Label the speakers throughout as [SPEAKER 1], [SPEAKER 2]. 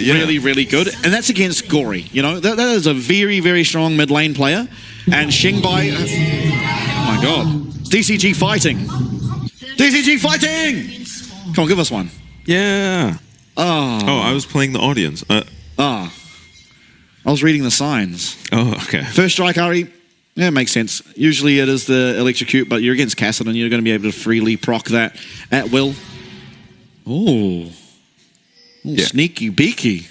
[SPEAKER 1] really, really good. And that's against Gory. You know, that is a very, very strong mid lane player. And Xingbai, oh my god. DCG fighting. DCG fighting! Come on, give us one.
[SPEAKER 2] Yeah. Oh, I was playing the audience.
[SPEAKER 1] I was reading the signs.
[SPEAKER 2] Oh, okay.
[SPEAKER 1] First strike, Ari. Yeah, it makes sense. Usually it is the electrocute, but you're against Kassadin. You're going to be able to freely proc that at will. Oh. Yeah. Sneaky beaky.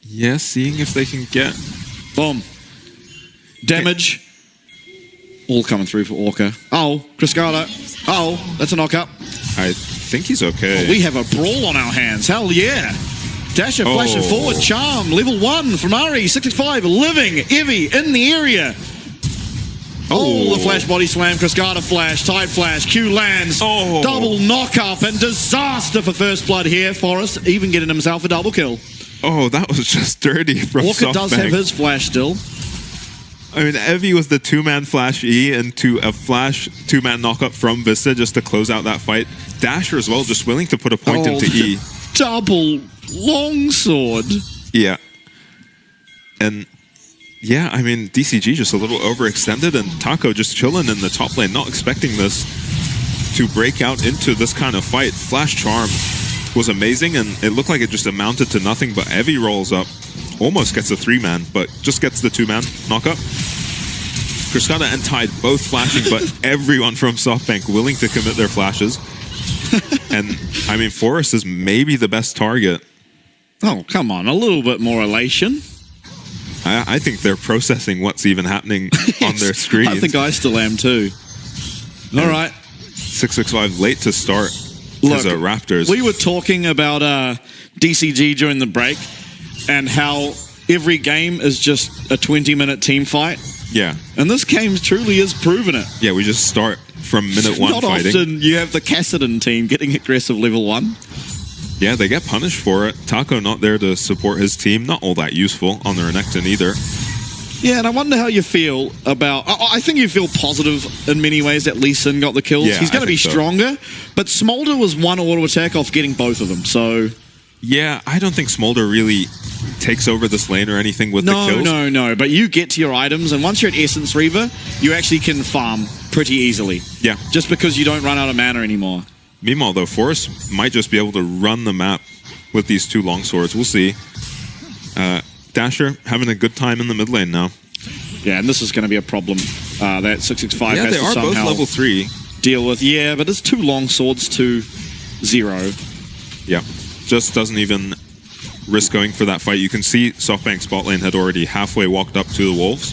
[SPEAKER 2] Yeah, seeing if they can get...
[SPEAKER 1] Boom. Damage. All coming through for Orca. Oh, Criscado. Oh, that's a knock-up.
[SPEAKER 2] I think he's okay.
[SPEAKER 1] Oh, we have a brawl on our hands. Hell yeah. Dasher flashing forward. Charm. Level 1 from Ari. 65 living. Evie in the area. Oh, the flash body slam. Criscado flash. Tide flash. Q lands.
[SPEAKER 2] Oh.
[SPEAKER 1] Double knock-up and disaster for first blood here. Forrest even getting himself a double kill.
[SPEAKER 2] Oh, that was just dirty from
[SPEAKER 1] Orca does have his flash still.
[SPEAKER 2] I mean, Evie was the two-man flash E into a flash two-man knock-up from Vista just to close out that fight. Dasher as well, just willing to put a point into E.
[SPEAKER 1] Double longsword.
[SPEAKER 2] Yeah. And yeah, I mean, DCG just a little overextended and Taco just chilling in the top lane, not expecting this to break out into this kind of fight. Flash Charm was amazing and it looked like it just amounted to nothing, but Evie rolls up. Almost gets a three-man, but just gets the two-man knock-up. Criscado and Tide both flashing, but everyone from SoftBank willing to commit their flashes. And, I mean, Forrest is maybe the best target.
[SPEAKER 1] Oh, come on. A little bit more elation.
[SPEAKER 2] I think they're processing what's even happening on their screens.
[SPEAKER 1] I think I still am, too. All right.
[SPEAKER 2] 665 late to start as a Raptors.
[SPEAKER 1] We were talking about DCG during the break, and how every game is just a 20-minute team fight.
[SPEAKER 2] Yeah.
[SPEAKER 1] And this game truly is proving it.
[SPEAKER 2] Yeah, we just start from minute one fighting.
[SPEAKER 1] Not often you have the Kassadin team getting aggressive level 1.
[SPEAKER 2] Yeah, they get punished for it. Taco not there to support his team. Not all that useful on the Renekton either.
[SPEAKER 1] Yeah, and I wonder how you feel about... I think you feel positive in many ways that Lee Sin got the kills.
[SPEAKER 2] Yeah,
[SPEAKER 1] he's going to be stronger, but Smolder was one auto attack off getting both of them, so...
[SPEAKER 2] Yeah, I don't think Smolder really takes over this lane or anything with the kills.
[SPEAKER 1] No, but you get to your items, and once you're at Essence Reaver, you actually can farm pretty easily.
[SPEAKER 2] Yeah.
[SPEAKER 1] Just because you don't run out of mana anymore.
[SPEAKER 2] Meanwhile, though, Forrest might just be able to run the map with these two longswords. We'll see. Dasher having a good time in the mid lane now. Yeah,
[SPEAKER 1] and this is going to be a problem that 665 has to somehow...
[SPEAKER 2] Yeah, they are both level 3.
[SPEAKER 1] ...deal with. Yeah, but it's 2 longswords to 0.
[SPEAKER 2] Yeah. Just doesn't even risk going for that fight. You can see SoftBank's bot lane had already halfway walked up to the Wolves.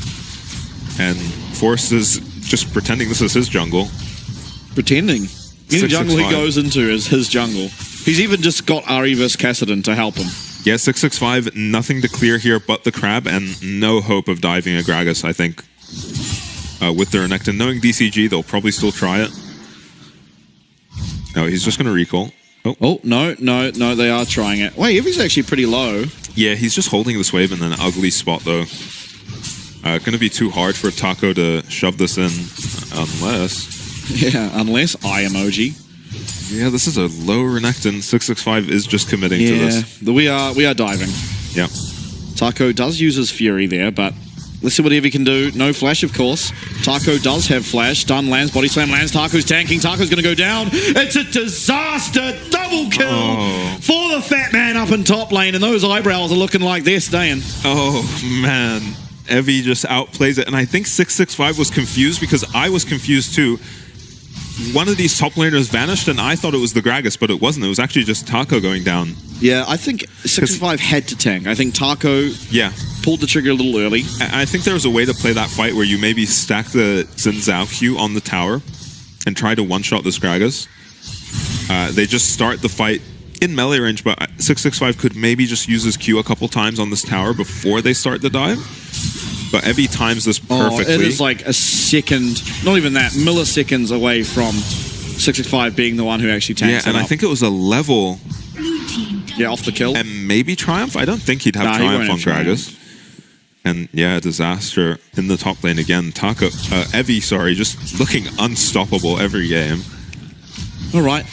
[SPEAKER 2] And Forrest is just pretending this is his jungle.
[SPEAKER 1] Pretending. Any jungle he goes into is his jungle. He's even just got Ari vs Kassadin to help him.
[SPEAKER 2] Yeah, 665, nothing to clear here but the crab, and no hope of diving a Gragas, I think. With their Renekton. Knowing DCG, they'll probably still try it. No, he's just going to recall.
[SPEAKER 1] Oh, no, they are trying it. Wait, Evie's actually pretty low.
[SPEAKER 2] Yeah, he's just holding this wave in an ugly spot, though. Going to be too hard for Taco to shove this in, unless...
[SPEAKER 1] Yeah, unless eye emoji.
[SPEAKER 2] Yeah, this is a low Renekton. 665 is just committing to this.
[SPEAKER 1] Yeah, we are diving.
[SPEAKER 2] Yeah.
[SPEAKER 1] Taco does use his Fury there, but let's see what Evie can do. No flash, of course. Taco does have flash. Stun lands, body slam lands. Taco's tanking. Taco's going to go down. It's a disaster. Double kill for the fat man up in top lane, and those eyebrows are looking like they're staying.
[SPEAKER 2] Oh, man. Evie just outplays it, and I think 665 was confused because I was confused too. One of these top laners vanished, and I thought it was the Gragas, but it wasn't. It was actually just Taco going down.
[SPEAKER 1] Yeah, I think 665 had to tank. I think Taco pulled the trigger a little early.
[SPEAKER 2] I think there was a way to play that fight where you maybe stack the Xin Zhao Q on the tower and try to one-shot this Gragas. They just start the fight in melee range, but 665 could maybe just use his Q a couple times on this tower before they start the dive. But Evie times this perfectly.
[SPEAKER 1] It is like a second, not even that, milliseconds away from 665 being the one who actually tanks it
[SPEAKER 2] and I think it was a level...
[SPEAKER 1] Yeah, off the kill.
[SPEAKER 2] And maybe Triumph? I don't think he'd have Triumph on Gragas. And yeah, disaster in the top lane again. Taco, Evie, sorry, just looking unstoppable every game.
[SPEAKER 1] All right.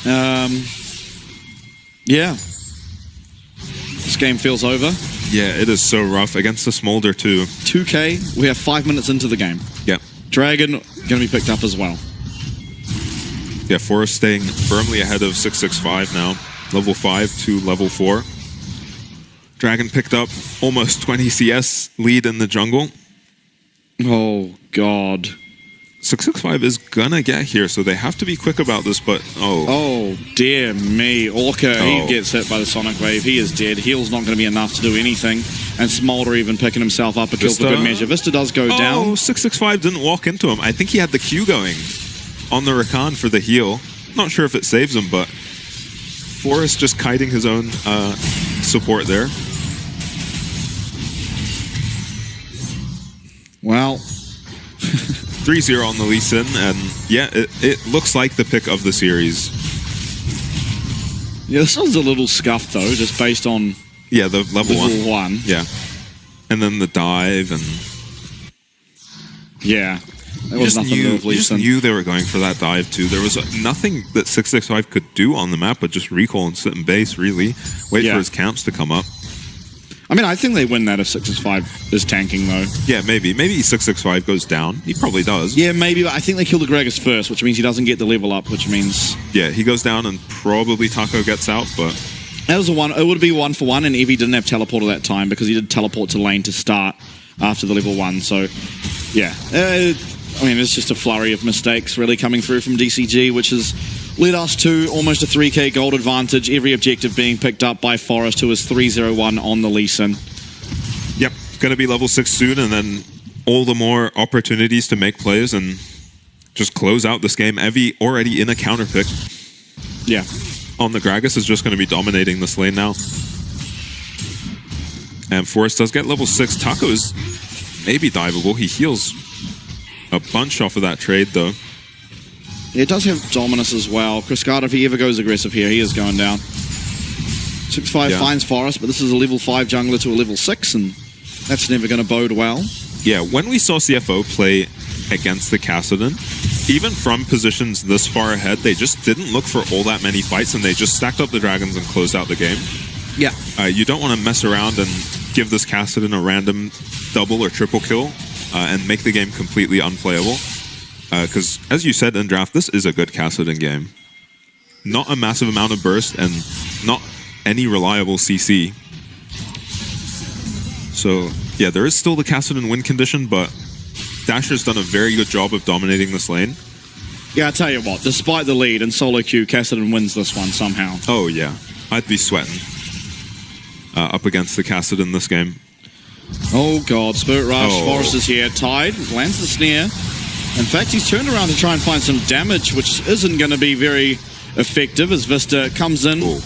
[SPEAKER 1] Yeah. It's game feels over.
[SPEAKER 2] Yeah, it is so rough against the Smolder too.
[SPEAKER 1] 2K, we have 5 minutes into the game.
[SPEAKER 2] Yep.
[SPEAKER 1] Dragon going to be picked up as well.
[SPEAKER 2] Yeah, Forest staying firmly ahead of 665 now. Level 5 to level 4. Dragon picked up almost 20 CS lead in the jungle.
[SPEAKER 1] Oh, God.
[SPEAKER 2] 665 is gonna get here, so they have to be quick about this, but
[SPEAKER 1] Oh, dear me. Orca, he gets hit by the Sonic Wave. He is dead. Heal's not going to be enough to do anything. And Smolder even picking himself up a kill for good measure. Vista does go down.
[SPEAKER 2] Oh, 665 didn't walk into him. I think he had the Q going on the Rakan for the heal. Not sure if it saves him, but Forrest just kiting his own support there.
[SPEAKER 1] Well...
[SPEAKER 2] 3-0 on the Lee Sin, and yeah, it looks like the pick of the series.
[SPEAKER 1] Yeah, this one's a little scuffed though, just based on...
[SPEAKER 2] Yeah, the level
[SPEAKER 1] 1.
[SPEAKER 2] Yeah. And then the dive, and...
[SPEAKER 1] Yeah. There was nothing
[SPEAKER 2] you
[SPEAKER 1] with Lee
[SPEAKER 2] just
[SPEAKER 1] Sin.
[SPEAKER 2] knew they were going for that dive too. There was nothing that 665 could do on the map but just recall and sit in base, really. Wait for his camps to come up.
[SPEAKER 1] I mean, I think they win that if 665 is tanking, though.
[SPEAKER 2] Yeah, maybe. Maybe 665 goes down. He probably does.
[SPEAKER 1] Yeah, maybe, but I think they kill the Gragas first, which means he doesn't get the level up, which means...
[SPEAKER 2] Yeah, he goes down and probably Taco gets out, but...
[SPEAKER 1] That was a one. It would be 1-for-1, and Evie didn't have teleport at that time because he did teleport to lane to start after the level 1, so... Yeah. I mean, it's just a flurry of mistakes really coming through from DCG, which has led us to almost a 3k gold advantage, every objective being picked up by Forest, who is 3-0-1 on the Lee Sin.
[SPEAKER 2] Yep, going to be level 6 soon, and then all the more opportunities to make plays and just close out this game. Evie already in a counter pick.
[SPEAKER 1] Yeah.
[SPEAKER 2] On the Gragas is just going to be dominating this lane now. And Forest does get level 6. Taco is maybe diveable. He heals a bunch off of that trade, though.
[SPEAKER 1] It does have Dominus as well. Cascada, if he ever goes aggressive here, he is going down. 6-5 finds Forest, but this is a level 5 jungler to a level 6, and that's never going to bode well.
[SPEAKER 2] Yeah, when we saw CFO play against the Kassadin, even from positions this far ahead, they just didn't look for all that many fights, and they just stacked up the dragons and closed out the game.
[SPEAKER 1] Yeah.
[SPEAKER 2] You don't want to mess around and give this Kassadin a random double or triple kill and make the game completely unplayable. Because, as you said in draft, this is a good Kassadin game. Not a massive amount of burst and not any reliable CC. So, yeah, there is still the Kassadin win condition, but Dasher's done a very good job of dominating this lane.
[SPEAKER 1] Yeah, I tell you what, despite the lead in solo queue, Kassadin wins this one somehow.
[SPEAKER 2] Oh, yeah. I'd be sweating up against the Kassadin this game.
[SPEAKER 1] Oh, God. Spirit Rush. Forest is here. Tied. Lands the snare. In fact, he's turned around to try and find some damage, which isn't going to be very effective as Vista comes in.
[SPEAKER 2] Ooh.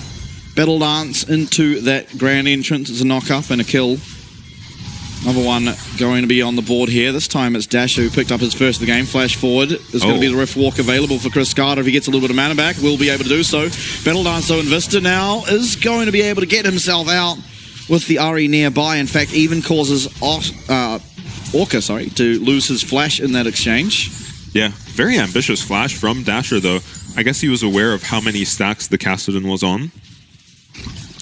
[SPEAKER 1] Battle Dance into that grand entrance. It's a knock-up and a kill. Another one going to be on the board here. This time it's Dash who picked up his first of the game. Flash forward. There's going to be the Rift Walk available for Chris Carter. If he gets a little bit of mana back, will be able to do so. Battle Dance, though, and Vista now is going to be able to get himself out with the RE nearby. In fact, even causes Orca, to lose his flash in that exchange.
[SPEAKER 2] Yeah, very ambitious flash from Dasher, though. I guess he was aware of how many stacks the Kassadin was on,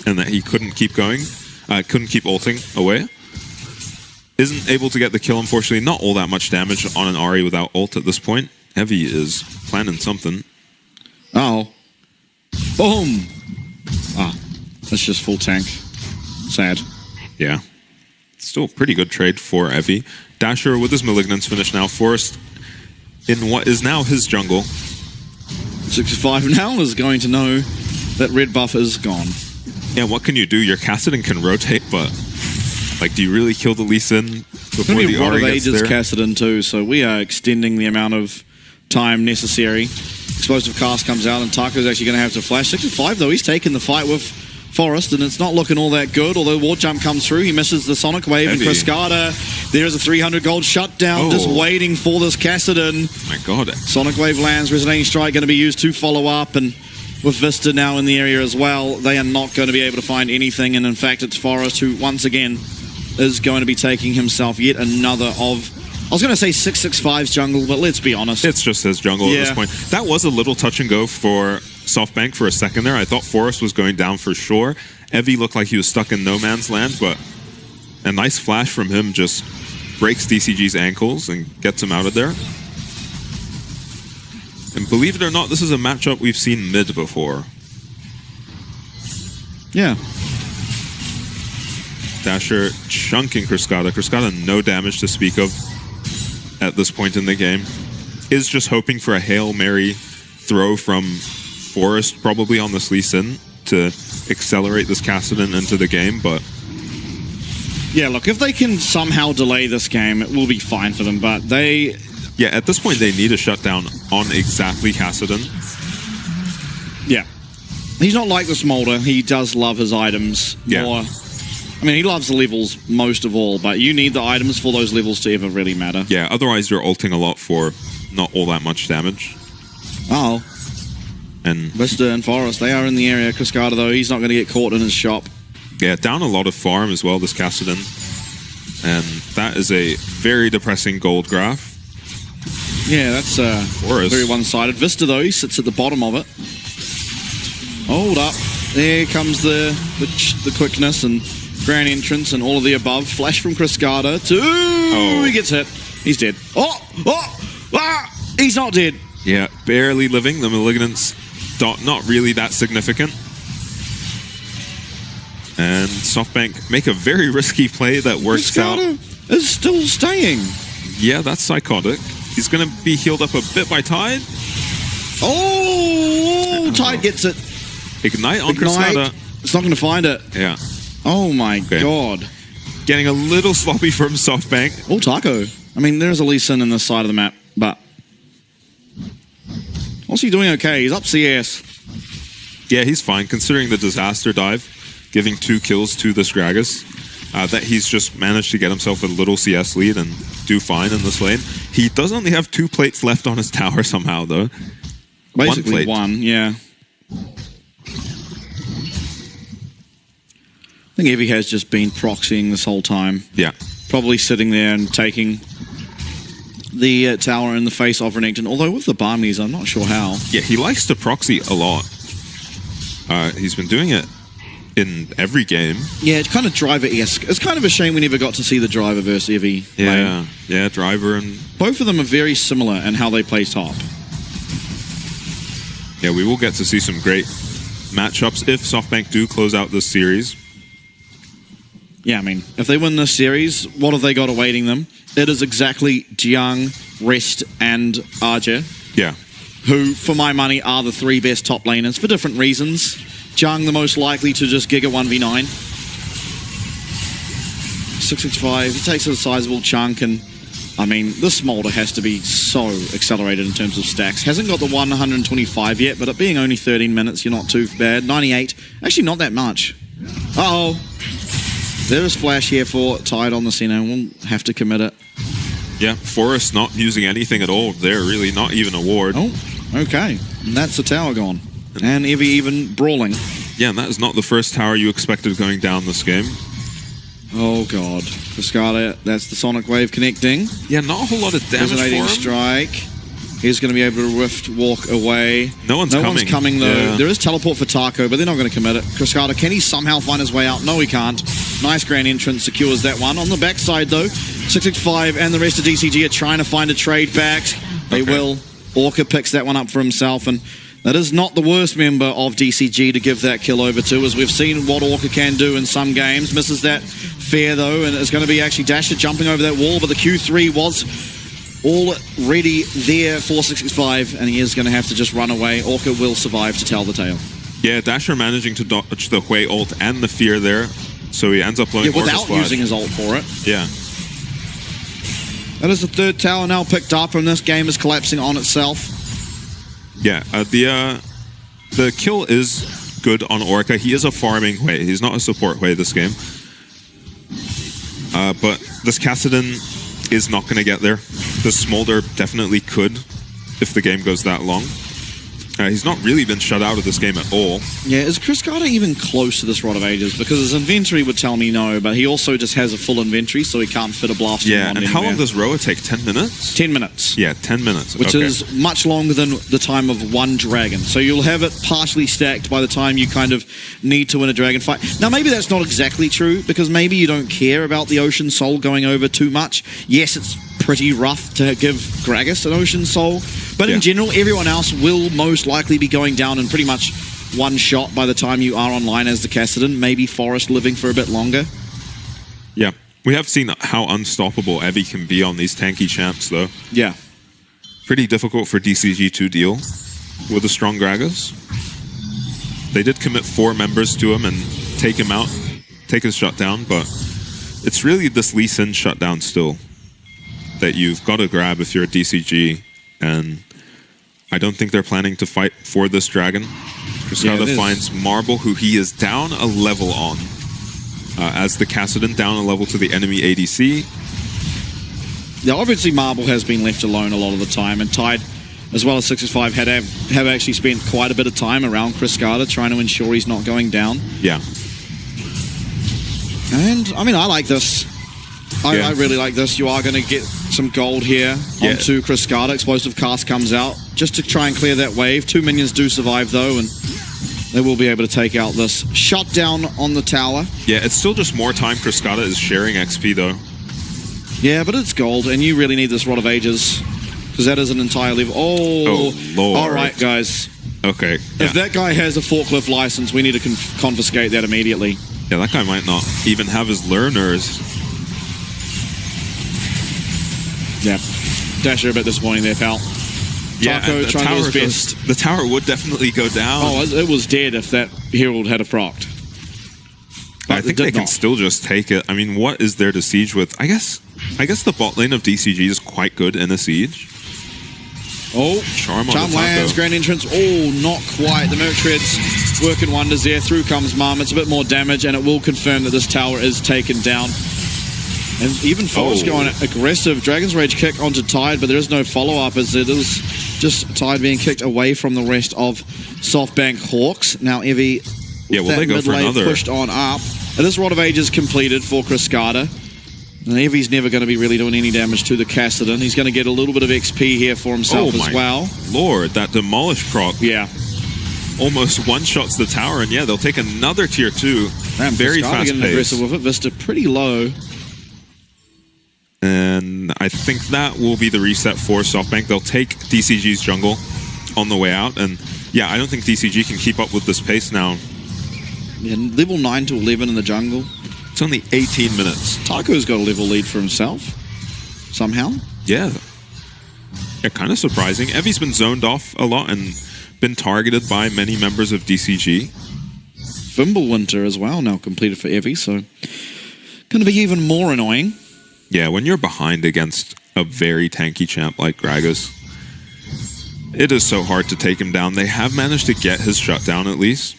[SPEAKER 2] and that he couldn't keep going, couldn't keep ulting away. Isn't able to get the kill, unfortunately. Not all that much damage on an Ahri without ult at this point. Heavy is planning something.
[SPEAKER 1] Oh. Boom! Ah, that's just full tank. Sad.
[SPEAKER 2] Yeah. Still a pretty good trade for Evie. Dasher with his Malignance finish now. Forest in what is now his jungle.
[SPEAKER 1] 65 now is going to know that red buff is gone.
[SPEAKER 2] Yeah, what can you do? Your Kassadin can rotate, but like, do you really kill the Lee Sin before the Ahri gets there?
[SPEAKER 1] Kassadin too, so we are extending the amount of time necessary. Explosive cast comes out, and Taco's actually going to have to flash. 65 though, he's taken the fight with Forest, and it's not looking all that good. Although War Jump comes through, he misses the Sonic Wave, and Cascada, there is a 300 gold shutdown, just waiting for this Kassadin.
[SPEAKER 2] My God.
[SPEAKER 1] Sonic Wave lands, Resonating Strike going to be used to follow up, and with Vista now in the area as well, they are not going to be able to find anything, and in fact it's Forest who once again is going to be taking himself yet another of, I was going to say 665's jungle, but let's be honest.
[SPEAKER 2] It's just his jungle at this point. That was a little touch and go for SoftBank for a second there. I thought Forest was going down for sure. Evie looked like he was stuck in no man's land, but a nice flash from him just breaks DCG's ankles and gets him out of there. And believe it or not, this is a matchup we've seen mid before.
[SPEAKER 1] Yeah.
[SPEAKER 2] Dasher chunking Cruscada. Cruscada no damage to speak of at this point in the game. Is just hoping for a Hail Mary throw from Forest, probably on this Lee Sin, to accelerate this Kassadin into the game, but...
[SPEAKER 1] Yeah, look, if they can somehow delay this game, it will be fine for them, but they...
[SPEAKER 2] Yeah, at this point, they need a shutdown on exactly Kassadin.
[SPEAKER 1] Yeah. He's not like the Smolder. He does love his items more. I mean, he loves the levels most of all, but you need the items for those levels to ever really matter.
[SPEAKER 2] Yeah, otherwise you're ulting a lot for not all that much damage.
[SPEAKER 1] Oh.
[SPEAKER 2] And
[SPEAKER 1] Vista and Forest, they are in the area. Cruscada, though, he's not going to get caught in his shop.
[SPEAKER 2] Yeah, down a lot of farm as well, this Kassadin. And that is a very depressing gold graph.
[SPEAKER 1] Yeah, that's very one-sided. Vista, though, he sits at the bottom of it. Hold up. There comes the quickness and grand entrance and all of the above. Flash from Cruscada to... Oh, he gets hit. He's dead. He's not dead.
[SPEAKER 2] Yeah, barely living. The Malignant's not really that significant. And SoftBank make a very risky play that works out.
[SPEAKER 1] Cruscada is still staying.
[SPEAKER 2] Yeah, that's psychotic. He's going to be healed up a bit by Tide.
[SPEAKER 1] Oh, Tide gets it.
[SPEAKER 2] Ignite on Cruscada.
[SPEAKER 1] It's not going to find it.
[SPEAKER 2] Yeah.
[SPEAKER 1] Oh my god.
[SPEAKER 2] Getting a little sloppy from SoftBank.
[SPEAKER 1] Oh, Taco. I mean, there's a Lee Sin in this side of the map, but... What's he doing okay? He's up CS.
[SPEAKER 2] Yeah, he's fine, considering the disaster dive, giving 2 kills to the Gragas. That he's just managed to get himself a little CS lead and do fine in this lane. He does only have 2 plates left on his tower somehow, though.
[SPEAKER 1] Basically one, yeah. I think Evie has just been proxying this whole time.
[SPEAKER 2] Yeah.
[SPEAKER 1] Probably sitting there and taking the tower in the face of Renekton. Although with the Barmies, I'm not sure how.
[SPEAKER 2] Yeah, he likes to proxy a lot. He's been doing it in every game.
[SPEAKER 1] Yeah, it's kind of Driver-esque. It's kind of a shame we never got to see the Driver versus Evie.
[SPEAKER 2] Yeah, yeah, Driver and...
[SPEAKER 1] Both of them are very similar in how they play top.
[SPEAKER 2] Yeah, we will get to see some great matchups if SoftBank do close out this series.
[SPEAKER 1] Yeah, I mean, if they win this series, what have they got awaiting them? It is exactly Jiang, Rest, and Arja.
[SPEAKER 2] Yeah.
[SPEAKER 1] Who, for my money, are the 3 best top laners for different reasons. Jiang, the most likely to just Giga 1v9. 665, he takes a sizable chunk, and I mean, this Smolder has to be so accelerated in terms of stacks. Hasn't got the 125 yet, but it being only 13 minutes, you're not too bad. 98, actually not that much. Uh-oh. There is flash here for Tide on the Sino. We'll have to commit it.
[SPEAKER 2] Yeah, Forest not using anything at all. They're really not even a ward.
[SPEAKER 1] Oh, okay. And that's the tower gone. And Evie even brawling.
[SPEAKER 2] Yeah, and that is not the first tower you expected going down this game.
[SPEAKER 1] Oh, God. Cruscada, that's the Sonic Wave connecting.
[SPEAKER 2] Yeah, not a whole lot of damage for him.
[SPEAKER 1] Strike. He's going to be able to Rift walk away.
[SPEAKER 2] No one's coming,
[SPEAKER 1] though.
[SPEAKER 2] Yeah.
[SPEAKER 1] There is teleport for Taco, but they're not going to commit it. Cruscada, can he somehow find his way out? No, he can't. Nice grand entrance, secures that one. On the backside, though, 665 and the rest of DCG are trying to find a trade back. They will. Orca picks that one up for himself, and that is not the worst member of DCG to give that kill over to, as we've seen what Orca can do in some games. Misses that fair, though, and it's going to be actually Dasher jumping over that wall, but the Q3 was already there for 665, and he is going to have to just run away. Orca will survive to tell the tale.
[SPEAKER 2] Yeah, Dasher managing to dodge the Hui ult and the fear there, so he ends up blowing Orca's
[SPEAKER 1] without
[SPEAKER 2] flash.
[SPEAKER 1] using his ult for it.
[SPEAKER 2] Yeah.
[SPEAKER 1] That is the 3rd tower now picked up, and this game is collapsing on itself.
[SPEAKER 2] Yeah, the kill is good on Orca. He is a farming Hui. He's not a support Hui this game. But this Kassadin is not going to get there. The Smolder definitely could if the game goes that long. He's not really been shut out of this game at all.
[SPEAKER 1] Yeah, is Criscata even close to this Rod of Ages? Because his inventory would tell me no, but he also just has a full inventory, so he can't fit a blast.
[SPEAKER 2] Yeah, and how long does Roa take? 10 minutes?
[SPEAKER 1] 10 minutes.
[SPEAKER 2] Yeah, 10 minutes.
[SPEAKER 1] Which is much longer than the time of one dragon. So you'll have it partially stacked by the time you kind of need to win a dragon fight. Now, maybe that's not exactly true, because maybe you don't care about the Ocean Soul going over too much. Yes, it's pretty rough to give Gragas an Ocean Soul, but in general, everyone else will most likely be going down in pretty much one shot by the time you are online as the Kassadin. Maybe Forest living for a bit longer.
[SPEAKER 2] Yeah, we have seen how unstoppable Evie can be on these tanky champs, though.
[SPEAKER 1] Yeah.
[SPEAKER 2] Pretty difficult for DCG to deal with a strong Gragas. They did commit 4 members to him and take him out, take his shutdown, but it's really this Lee Sin shutdown still that you've got to grab if you're a DCG, and I don't think they're planning to fight for this dragon. Criscata finds Marble, who he is down a level on, as the Kassadin, down a level to the enemy ADC.
[SPEAKER 1] Yeah, obviously Marble has been left alone a lot of the time, and Tide, as well as 665, have actually spent quite a bit of time around Criscata trying to ensure he's not going down.
[SPEAKER 2] Yeah.
[SPEAKER 1] And, I mean, I like this. I really like this. You are going to get some gold here onto Criscata. Explosive Cast comes out just to try and clear that wave. 2 minions do survive, though, and they will be able to take out this shutdown on the tower. Yeah,
[SPEAKER 2] it's still just more time. Criscata is sharing XP, though.
[SPEAKER 1] Yeah, but it's gold, and you really need this Rod of Ages, because that is an entire level.
[SPEAKER 2] Oh, Lord.
[SPEAKER 1] All right, guys.
[SPEAKER 2] Okay.
[SPEAKER 1] If that guy has a forklift license, we need to confiscate that immediately.
[SPEAKER 2] Yeah, that guy might not even have his learners.
[SPEAKER 1] Yeah. Dasher a bit disappointing there, pal.
[SPEAKER 2] Yeah,
[SPEAKER 1] Taco trying to do his best.
[SPEAKER 2] The tower would definitely go down.
[SPEAKER 1] Oh, it was dead if that Herald had a procced.
[SPEAKER 2] I think they can still just take it. I mean, what is there to siege with? I guess the bot lane of DCG is quite good in a siege.
[SPEAKER 1] Oh, Charm lands, Grand Entrance. Oh, not quite. The Merc Treads working wonders there. Through comes Mum. It's a bit more damage, and it will confirm that this tower is taken down. And even Forest going aggressive. Dragon's Rage kick onto Tide, but there is no follow-up, as it is just Tide being kicked away from the rest of SoftBank Hawks. Now Evie,
[SPEAKER 2] will they go for another?
[SPEAKER 1] Pushed on up. And this Rod of Ages completed for Criscata. And Evie's never going to be really doing any damage to the Kassadin. He's going to get a little bit of XP here for himself as well.
[SPEAKER 2] Lord, that Demolish proc.
[SPEAKER 1] Yeah.
[SPEAKER 2] Almost one-shots the tower, and yeah, they'll take another tier 2. Very fast
[SPEAKER 1] getting aggressive with it. Vista pretty low.
[SPEAKER 2] And I think that will be the reset for SoftBank. They'll take DCG's jungle on the way out. And yeah, I don't think DCG can keep up with this pace now.
[SPEAKER 1] Yeah, level 9 to 11 in the jungle.
[SPEAKER 2] It's only 18 minutes.
[SPEAKER 1] Taco's got a level lead for himself. Somehow.
[SPEAKER 2] Yeah. Yeah, kind of surprising. Evie's been zoned off a lot and been targeted by many members of DCG.
[SPEAKER 1] Fimbulwinter as well now completed for Evie, so going to be even more annoying.
[SPEAKER 2] Yeah, when you're behind against a very tanky champ like Gragas, it is so hard to take him down. They have managed to get his shutdown at least.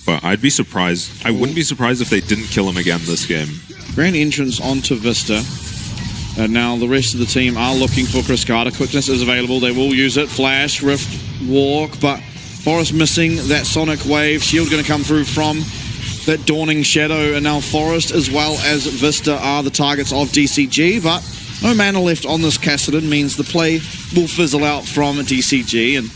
[SPEAKER 2] But I'd be surprised. I wouldn't be surprised if they didn't kill him again this game.
[SPEAKER 1] Grand Entrance onto Vista. And now the rest of the team are looking for Criscata. Quickness is available. They will use it. Flash, Rift, Walk. But Forest missing that Sonic Wave. Shield going to come through from that Dawning Shadow. And now Forest as well as Vista are the targets of DCG. But no mana left on this Kassadin means the play will fizzle out from DCG. And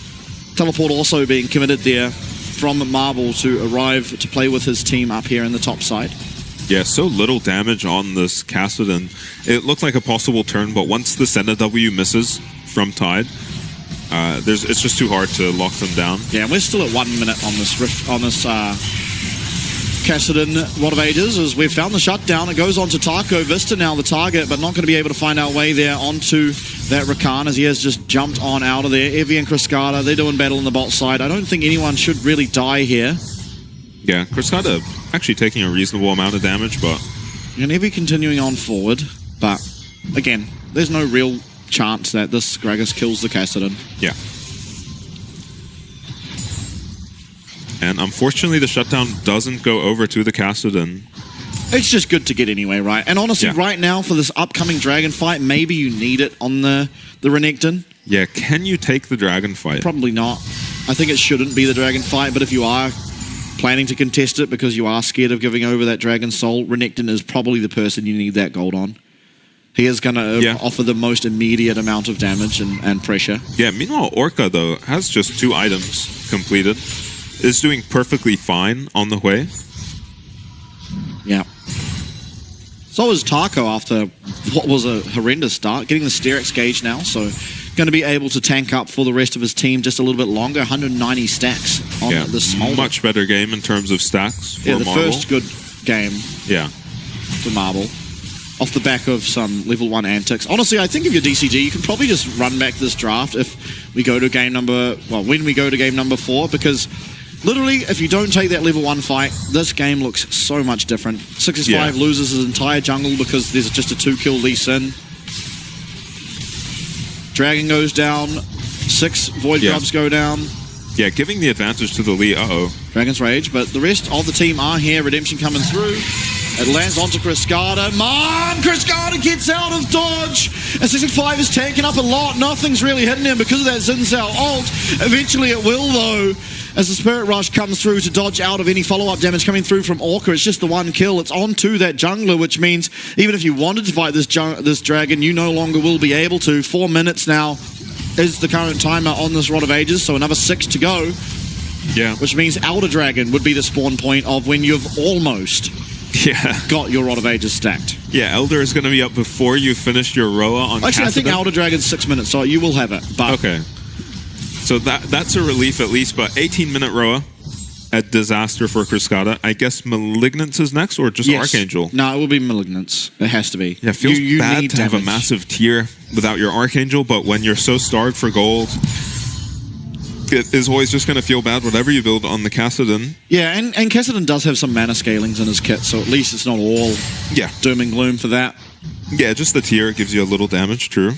[SPEAKER 1] Teleport also being committed there from Marble to arrive to play with his team up here in the top side.
[SPEAKER 2] Yeah, so little damage on this Kassadin. It looked like a possible turn, but once the Senna W misses from Tide, it's just too hard to lock them down.
[SPEAKER 1] Yeah, and we're still at 1 minute on this Kassadin Rod of Ages, as we've found the shutdown. It goes on to Taco. Vista now the target, but not going to be able to find our way there onto that Rakan, as he has just jumped on out of there. Evie and Criscata, they're doing battle on the bot side. I don't think anyone should really die here.
[SPEAKER 2] Yeah, Criscata actually taking a reasonable amount of damage, but...
[SPEAKER 1] And Evie continuing on forward, but again, there's no real chance that this Gragas kills the Kassadin.
[SPEAKER 2] Yeah. And unfortunately, the shutdown doesn't go over to the Kassadin.
[SPEAKER 1] It's just good to get anyway, right? And honestly, right now, for this upcoming dragon fight, maybe you need it on the Renekton.
[SPEAKER 2] Yeah, can you take the dragon fight?
[SPEAKER 1] Probably not. I think it shouldn't be the dragon fight, but if you are planning to contest it because you are scared of giving over that dragon soul, Renekton is probably the person you need that gold on. He is going to offer the most immediate amount of damage and pressure.
[SPEAKER 2] Yeah, meanwhile, Orca, though, has just 2 items completed. Is doing perfectly fine on the way.
[SPEAKER 1] Yeah. So is Taco after what was a horrendous start, getting the Sterex gauge now, so going to be able to tank up for the rest of his team just a little bit longer. 190 stacks on the Smolder.
[SPEAKER 2] Much better game in terms of stacks for
[SPEAKER 1] the
[SPEAKER 2] Marvel.
[SPEAKER 1] first good game for Marvel. Off the back of some level 1 antics. Honestly, I think if you're DCG, you can probably just run back this draft if we go to game number... Well, when we go to game number 4, because literally, if you don't take that level 1 fight, this game looks so much different. 665 loses his entire jungle because there's just a 2-kill Lee Sin. Dragon goes down. 6 Void Grubs go down.
[SPEAKER 2] Yeah, giving the advantage to the Lee.
[SPEAKER 1] Dragon's Rage, but the rest of the team are here. Redemption coming through. It lands onto Cascada. Cascada gets out of dodge. And 665 is tanking up a lot. Nothing's really hitting him because of that Zinzao ult. Eventually it will, though, as the Spirit Rush comes through to dodge out of any follow-up damage coming through from Orca. It's just the 1 kill. It's onto that jungler, which means even if you wanted to fight this dragon, you no longer will be able to. 4 minutes now is the current timer on this Rod of Ages, so another 6 to go.
[SPEAKER 2] Yeah.
[SPEAKER 1] Which means Elder Dragon would be the spawn point of when you've almost got your Rod of Ages stacked.
[SPEAKER 2] Yeah, Elder is going to be up before you finish your Roa on
[SPEAKER 1] Actually, I think Elder Dragon's 6 minutes, so you will have it. But
[SPEAKER 2] okay. So that's a relief at least, but 18-minute Roa at Disaster for Cascada. I guess Malignance is next, or just Archangel?
[SPEAKER 1] No, it will be Malignance. It has to be.
[SPEAKER 2] Yeah, it feels bad to have a massive tier without your Archangel, but when you're so starved for gold, it is always just going to feel bad whatever you build on the Kassadin.
[SPEAKER 1] Yeah, and Kassadin does have some mana scalings in his kit, so at least it's not all doom and gloom for that.
[SPEAKER 2] Yeah, just the tier gives you a little damage, true.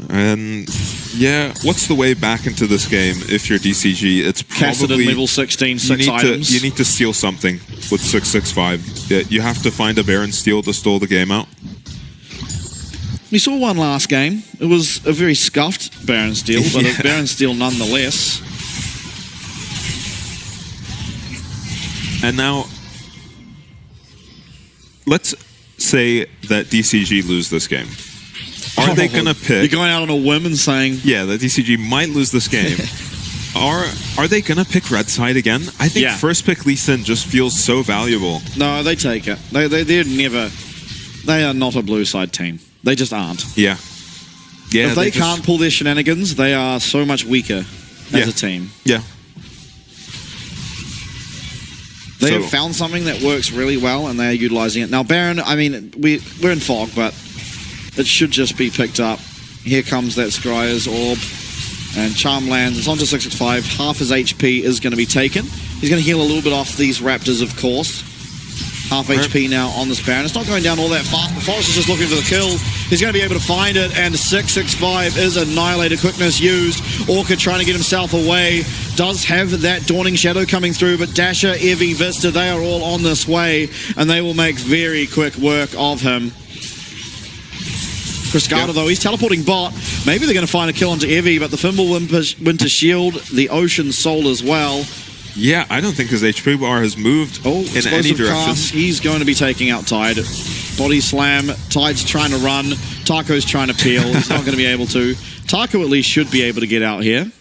[SPEAKER 2] And yeah, what's the way back into this game if you're DCG? It's probably
[SPEAKER 1] Kassadin level 16, 6 items.
[SPEAKER 2] You need to steal something with 665. Yeah, you have to find a Baron Steel to stall the game out.
[SPEAKER 1] We saw one last game. It was a very scuffed Baron Steel, but a Baron Steel nonetheless.
[SPEAKER 2] And now, let's say that DCG lose this game. Are they going to pick...
[SPEAKER 1] You're going out on a whim and saying...
[SPEAKER 2] Yeah, the DCG might lose this game. Are they going to pick red side again? I think first pick Lee Sin just feels so valuable.
[SPEAKER 1] No, they take it. They're never... They are not a blue side team. They just aren't.
[SPEAKER 2] Yeah.
[SPEAKER 1] If they can't pull their shenanigans, they are so much weaker as a team.
[SPEAKER 2] Yeah.
[SPEAKER 1] They have found something that works really well, and they are utilizing it. Now, Baron, I mean, we're in fog, but it should just be picked up. Here comes that Scryer's Orb, and Charm lands. It's onto 665. Half his HP is going to be taken. He's going to heal a little bit off these Raptors, of course. Half HP now on this Baron. It's not going down all that fast. The Forest is just looking for the kill. He's going to be able to find it, and 665 is annihilated. Quickness used. Orca trying to get himself away. Does have that Dawning Shadow coming through, but Dasher, Evie, Vista, they are all on this way, and they will make very quick work of him. Cascada, though, he's teleporting bot. Maybe they're going to find a kill onto Evie, but the Fimbul Winter Shield, the Ocean Soul as well.
[SPEAKER 2] Yeah, I don't think his HP bar has moved in any direction.
[SPEAKER 1] Cast. He's going to be taking out Tide. Body slam. Tide's trying to run. Taco's trying to peel. He's not going to be able to. Taco at least should be able to get out here.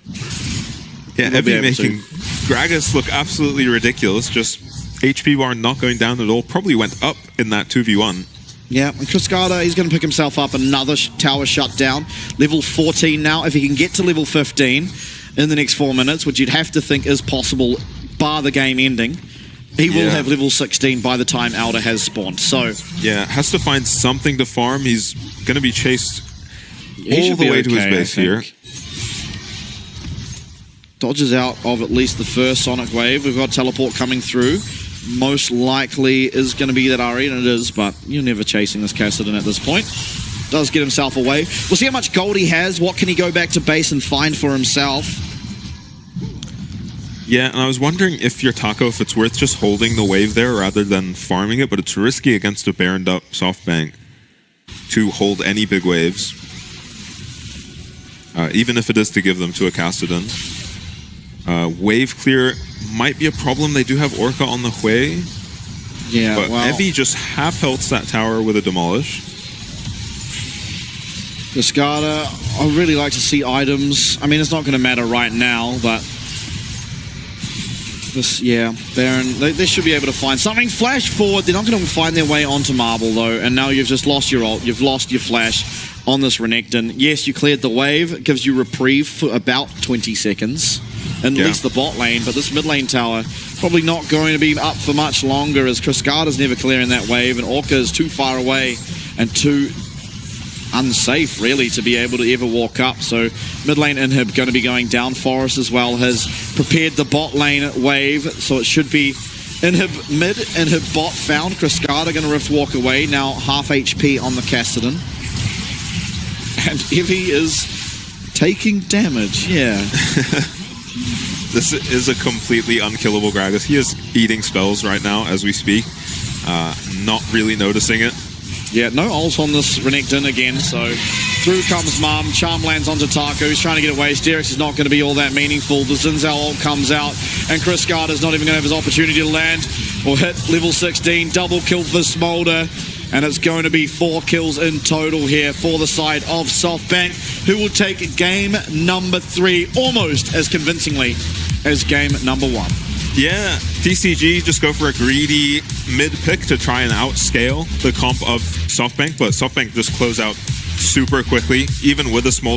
[SPEAKER 2] Yeah, Evie making Gragas look absolutely ridiculous. Just HP bar not going down at all. Probably went up in that 2v1.
[SPEAKER 1] Yeah, and Cascada, he's going to pick himself up. Another tower shut down. Level 14 now. If he can get to level 15 in the next 4 minutes, which you'd have to think is possible, bar the game ending, he will have level 16 by the time Elder has spawned. So
[SPEAKER 2] yeah, has to find something to farm. He's going to be chased all the way to his base here.
[SPEAKER 1] Dodges out of at least the first Sonic Wave. We've got Teleport coming through. Most likely is going to be that RE, and it is, but you're never chasing this Kassadin at this point. Does get himself away. We'll see how much gold he has. What can he go back to base and find for himself?
[SPEAKER 2] Yeah, and I was wondering if your Taco, if it's worth just holding the wave there rather than farming it, but it's risky against a Baroned up soft bank to hold any big waves. even if it is to give them to a Cassidy. Wave clear might be a problem. They do have Orca on the way.
[SPEAKER 1] Yeah,
[SPEAKER 2] But
[SPEAKER 1] well,
[SPEAKER 2] Evie just half healths that tower with a Demolish.
[SPEAKER 1] Cascada, I really like to see items. I mean, it's not going to matter right now, but this, yeah, Baron, they should be able to find something. Flash forward. They're not going to find their way onto Marble, though, and now you've just lost your ult. You've lost your flash on this Renekton. Yes, you cleared the wave. It gives you reprieve for about 20 seconds. At least the bot lane, but this mid lane tower probably not going to be up for much longer as Cascada's never clearing that wave and Orca is too far away and too unsafe really to be able to ever walk up. So mid lane inhib going to be going down. Forest as well has prepared the bot lane wave, so it should be inhib mid, inhib bot found. Cascada going to rift walk away, now half HP on the Cassidy. And Evie is taking damage, yeah.
[SPEAKER 2] This is a completely unkillable Gragas. He is eating spells right now as we speak. Not really noticing it.
[SPEAKER 1] Yeah, no ult on this Renekton again, so through comes Mum. Charm lands onto Taco. He's trying to get away. Sterix is not going to be all that meaningful. The Xin Zhao ult comes out, and Cascada's not even going to have his opportunity to land or hit level 16. Double kill for Smolder, and it's going to be 4 kills in total here for the side of SoftBank, who will take game number 3 almost as convincingly as game number 1.
[SPEAKER 2] Yeah, DCG just go for a greedy mid pick to try and outscale the comp of SoftBank, but SoftBank just close out super quickly, even with a Smolder